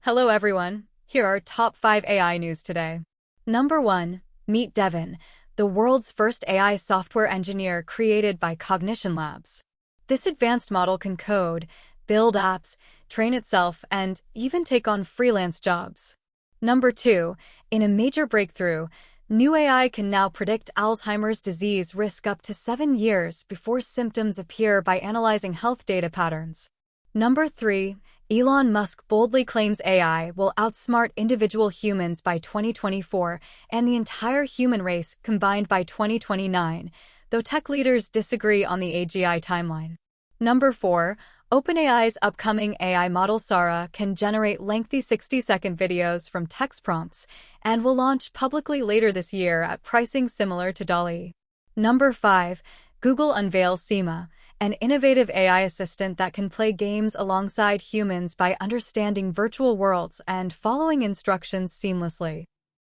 Hello everyone, here are top 5 AI news today. Number 1. Meet Devin, the world's first AI software engineer created by Cognition Labs. This advanced model can code, build apps, train itself, and even take on freelance jobs. Number 2. In a major breakthrough, new AI can now predict Alzheimer's disease risk up to 7 years before symptoms appear by analyzing health data patterns. Number 3. Elon Musk boldly claims AI will outsmart individual humans by 2024 and the entire human race combined by 2029, though tech leaders disagree on the AGI timeline. Number 4. OpenAI's upcoming AI model Sora can generate lengthy 60-second videos from text prompts and will launch publicly later this year at pricing similar to DALL-E. Number 5. Google unveils Mira, an innovative AI assistant that can play games alongside humans by understanding virtual worlds and following instructions seamlessly.